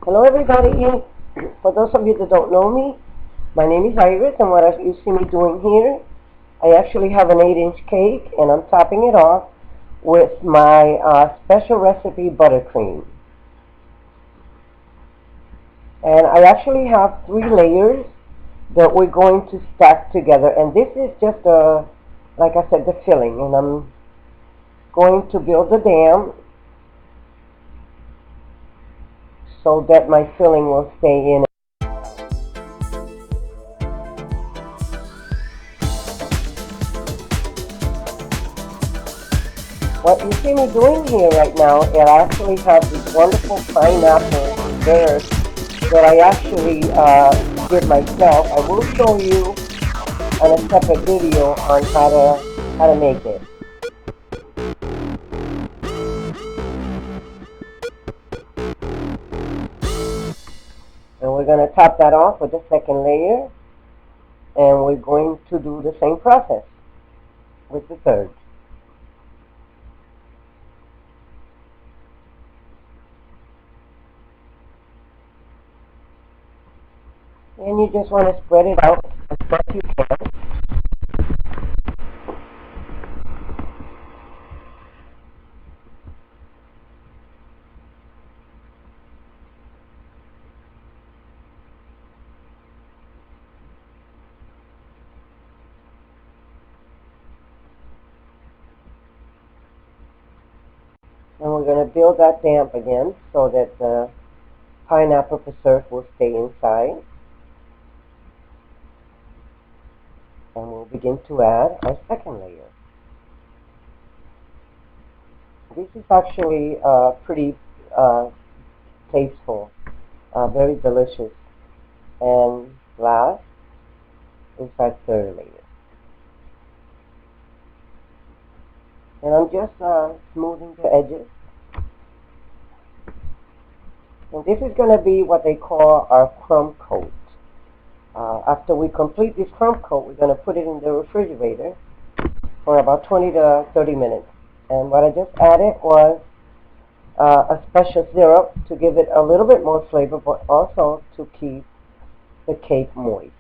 Hello everybody. For those of you that don't know me, my name is Iris, and what you see me doing here, I actually have an 8-inch cake and I'm topping it off with my special recipe buttercream. And I actually have 3 layers that we're going to stack together, and this is just like I said, the filling, and I'm going to build the dam so that my filling will stay in. What you see me doing here right now, I actually have this wonderful pineapple preserve that I actually did myself. I will show you on a separate video on how to make it. And we're going to top that off with the second layer, and we're going to do the same process with the third. And you just want to spread it out as best you can. And we're going to build that damp again so that the pineapple preserve will stay inside. And we'll begin to add our second layer. This is actually pretty tasteful, very delicious. And last is our third layer. And I'm just smoothing the edges. And this is going to be what they call our crumb coat. After we complete this crumb coat, we're going to put it in the refrigerator for about 20 to 30 minutes. And what I just added was a special syrup to give it a little bit more flavor, but also to keep the cake moist.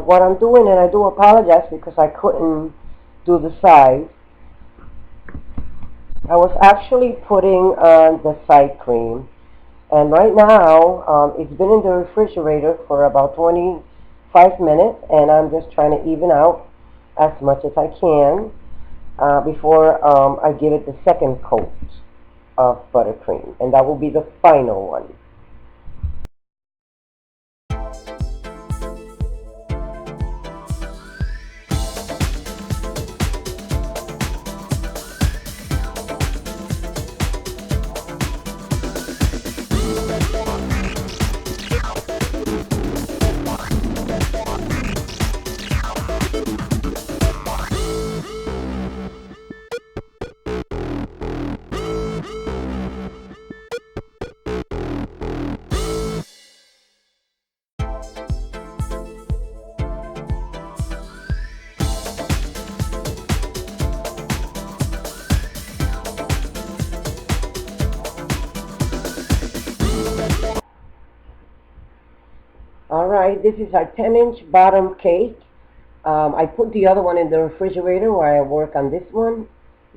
What I'm doing, and I do apologize because I couldn't do the sides, I was actually putting on the side cream, and right now it's been in the refrigerator for about 25 minutes, and I'm just trying to even out as much as I can before I give it the second coat of buttercream, and that will be the final one. Alright, this is our 10-inch bottom cake. I put the other one in the refrigerator where I work on this one.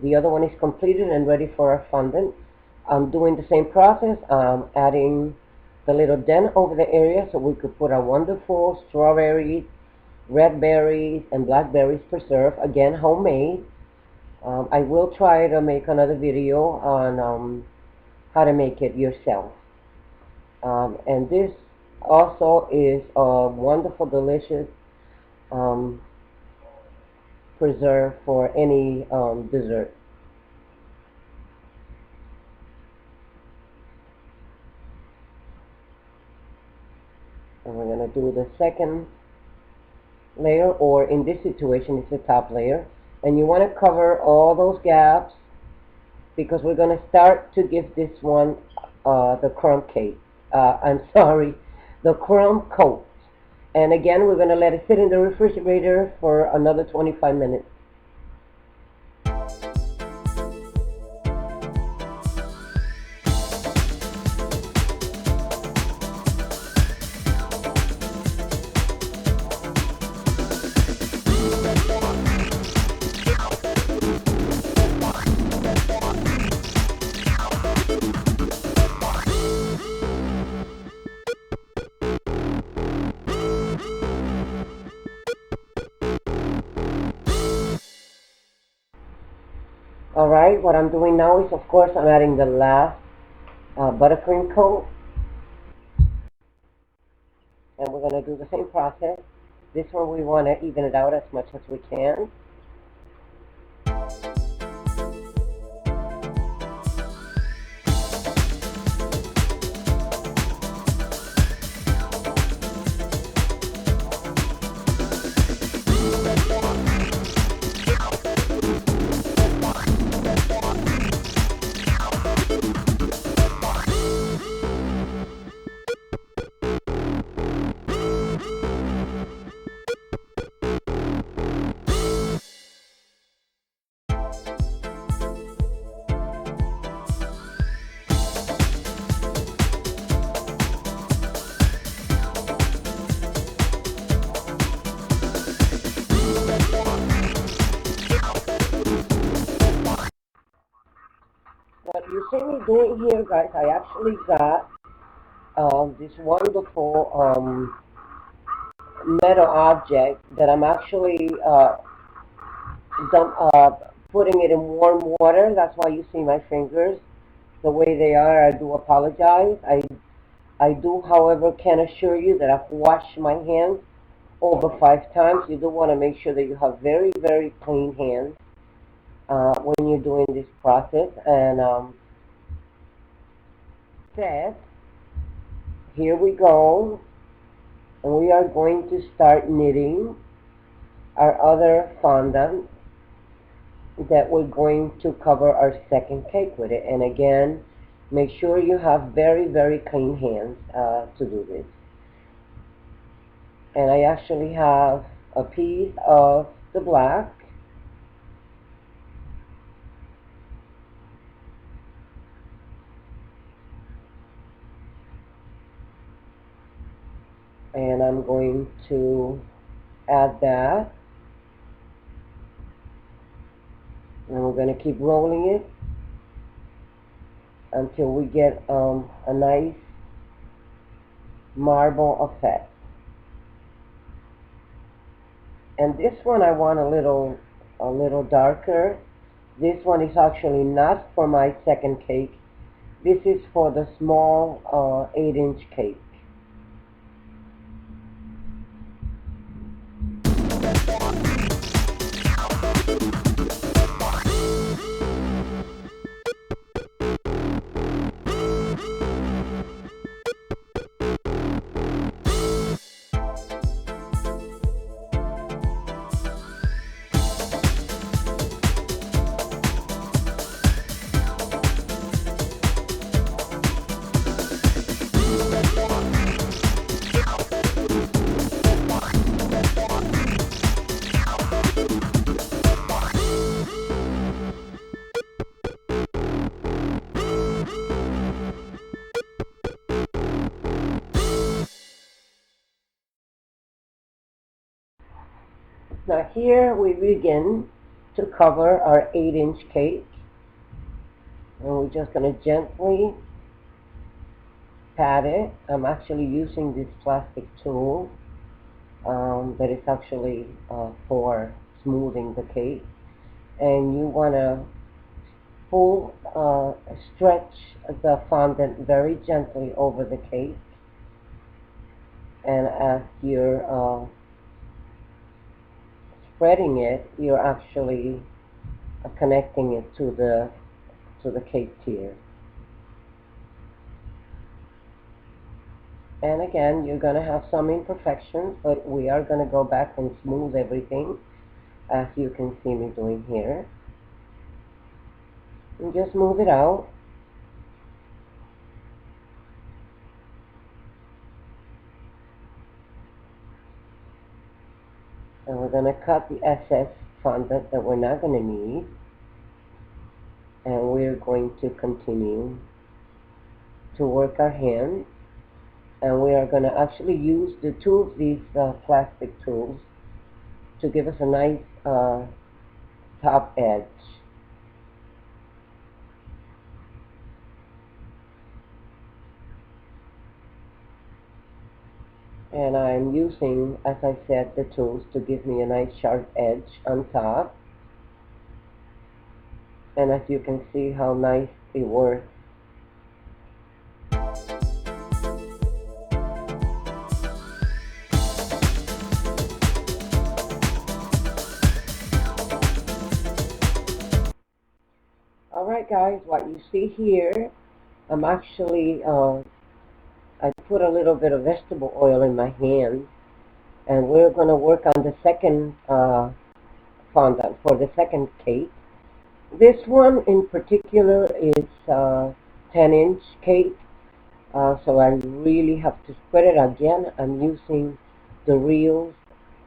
The other one is completed and ready for our fondant. I'm doing the same process, adding the little dent over the area so we could put our wonderful strawberries, red berries, and blackberries preserve, again homemade. I will try to make another video on how to make it yourself. And this also is a wonderful, delicious preserve for any dessert. And we're going to do the second layer, or in this situation it's the top layer, and you want to cover all those gaps because we're going to start to give this one the crumb cake. I'm sorry, the crumb coat. And again, we're going to let it sit in the refrigerator for another 25 minutes. Alright, what I'm doing now is, of course, I'm adding the last buttercream coat. And we're going to do the same process. This one we want to even it out as much as we can. What you see me doing here, guys, I actually got this wonderful metal object that I'm actually putting it in warm water. That's why you see my fingers the way they are. I do apologize. I do, however, can assure you that I've washed my hands over 5 times. You do want to make sure that you have very, very clean hands when you're doing this process. And here we go. And we are going to start knitting our other fondant that we're going to cover our second cake with it. And again, make sure you have very, very clean hands to do this. And I actually have a piece of the black, and I'm going to add that, and we're going to keep rolling it until we get a nice marble effect. And this one I want a little darker. This one is actually not for my second cake. This is for the small 8-inch cake. Now here we begin to cover our 8-inch cake, and we're just going to gently pat it. I'm actually using this plastic tool that is actually for smoothing the cake, and you want to stretch the fondant very gently over the cake, and as you're spreading it, you're actually connecting it to the cake tier. And again, you're going to have some imperfections, but we are going to go back and smooth everything, as you can see me doing here. And just move it out. And we're going to cut the excess fondant that we're not going to need. And we're going to continue to work our hand. And we are going to actually use the tools, these plastic tools, to give us a nice top edge. And I'm using, as I said, the tools to give me a nice sharp edge on top. And as you can see how nice it works. Alright guys, what you see here, I'm actually, I put a little bit of vegetable oil in my hand, and we're going to work on the second fondant for the second cake. This one in particular is 10-inch cake, so I really have to spread it again. I'm using the reels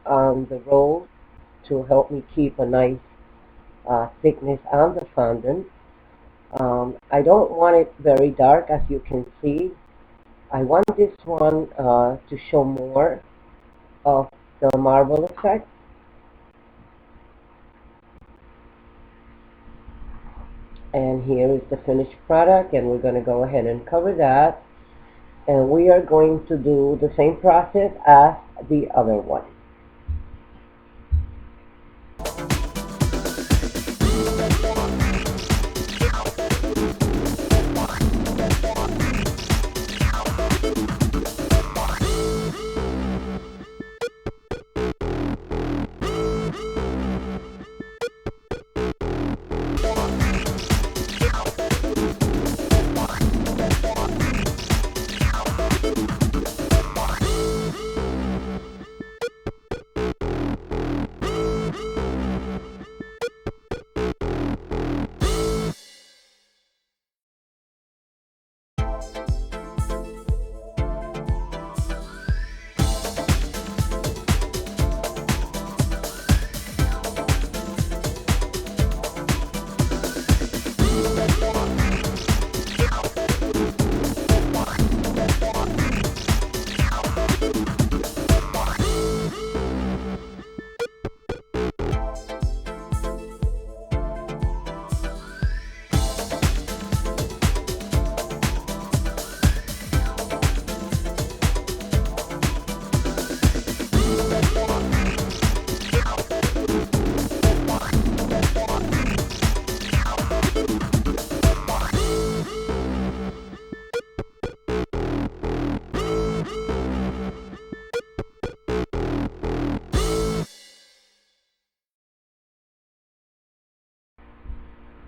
on the roll to help me keep a nice thickness on the fondant. I don't want it very dark, as you can see. I want this one to show more of the marble effect. And here is the finished product, and we're going to go ahead and cover that. And we are going to do the same process as the other one.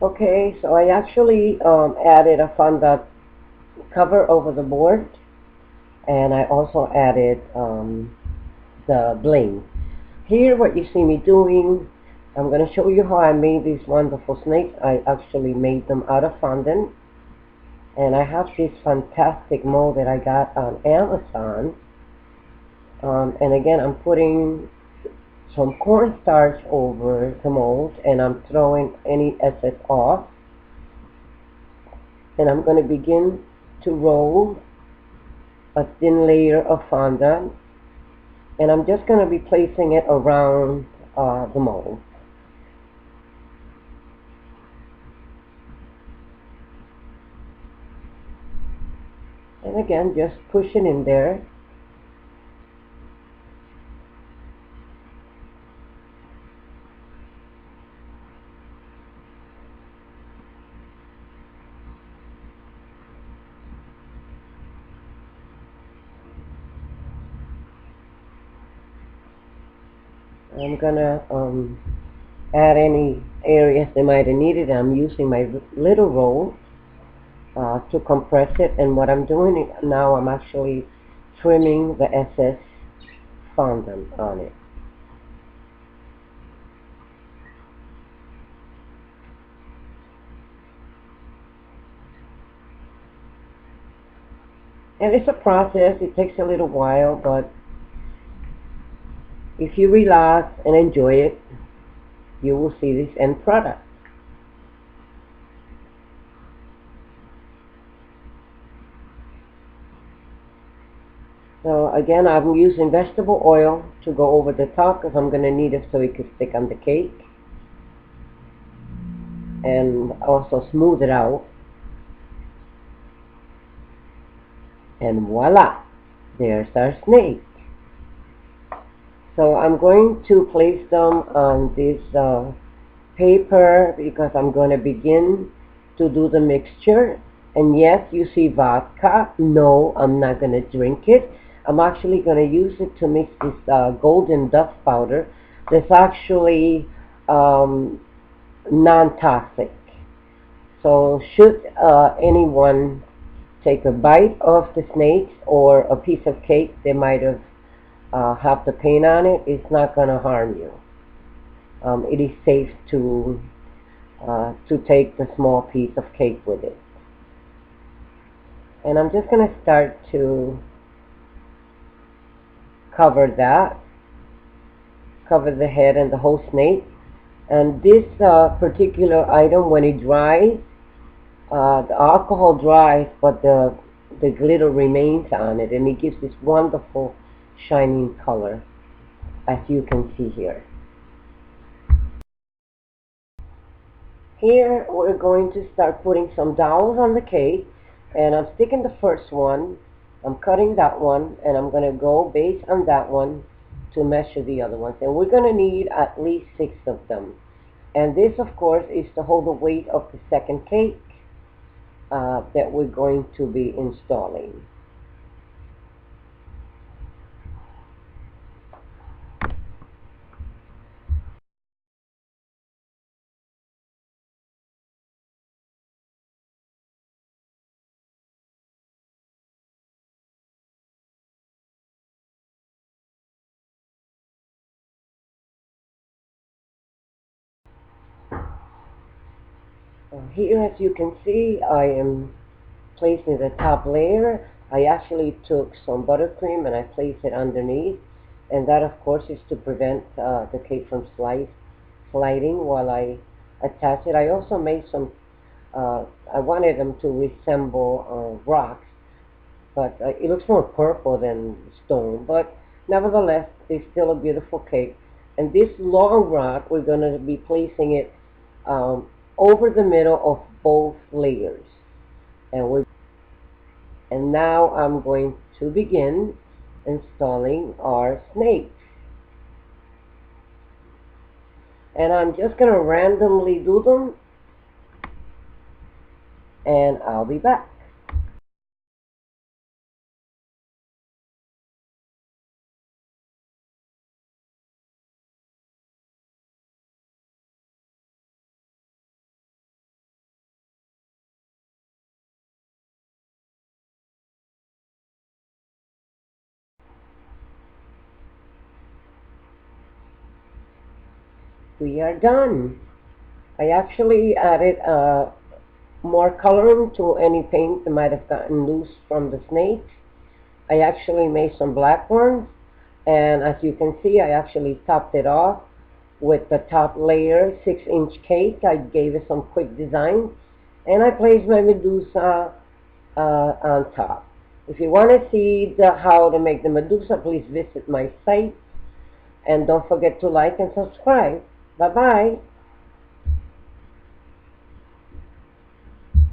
Okay, so I actually added a fondant cover over the board, and I also added the bling. Here, what you see me doing, I'm going to show you how I made these wonderful snakes. I actually made them out of fondant, and I have this fantastic mold that I got on Amazon. And again, I'm putting some cornstarch over the mold, and I'm throwing any excess off. And I'm going to begin to roll a thin layer of fondant, and I'm just going to be placing it around the mold. And again, just push it in there. I'm gonna add any areas they might have needed. I'm using my little roll to compress it, and what I'm doing now, I'm actually trimming the excess fondant on it. And it's a process. It takes a little while, but if you relax and enjoy it, you will see this end product. So again, I'm using vegetable oil to go over the top because I'm going to need it so it can stick on the cake. And also smooth it out. And voila! There's our snake. So I'm going to place them on this paper because I'm going to begin to do the mixture. And yes, you see vodka. No, I'm not going to drink it. I'm actually going to use it to mix this golden dust powder that's actually non-toxic. So should anyone take a bite of the snakes or a piece of cake they might have the paint on it, it's not going to harm you. It is safe to take the small piece of cake with it. And I'm just going to start to cover the head and the whole snake. And this particular item, when it dries, the alcohol dries, but the glitter remains on it, and it gives this wonderful shining color, as you can see here. Here we're going to start putting some dowels on the cake, and I'm sticking the first one, I'm cutting that one, and I'm going to go based on that one to measure the other ones. And we're going to need at least 6 of them. And this, of course, is to hold the weight of the second cake that we're going to be installing. Here, as you can see, I am placing the top layer. I actually took some buttercream and I placed it underneath, and that, of course, is to prevent the cake from sliding while I attach it. I also made some, I wanted them to resemble rocks, but it looks more purple than stone, but nevertheless, it's still a beautiful cake. And this long rock, we're going to be placing it over the middle of both layers. And now I'm going to begin installing our snakes. And I'm just going to randomly do them, and I'll be back. We are done. I actually added more coloring to any paint that might have gotten loose from the snakes. I actually made some black ones, and as you can see, I actually topped it off with the top layer, 6-inch cake. I gave it some quick design, and I placed my Medusa on top. If you want to see how to make the Medusa, please visit my site, and don't forget to like and subscribe. Bye-bye.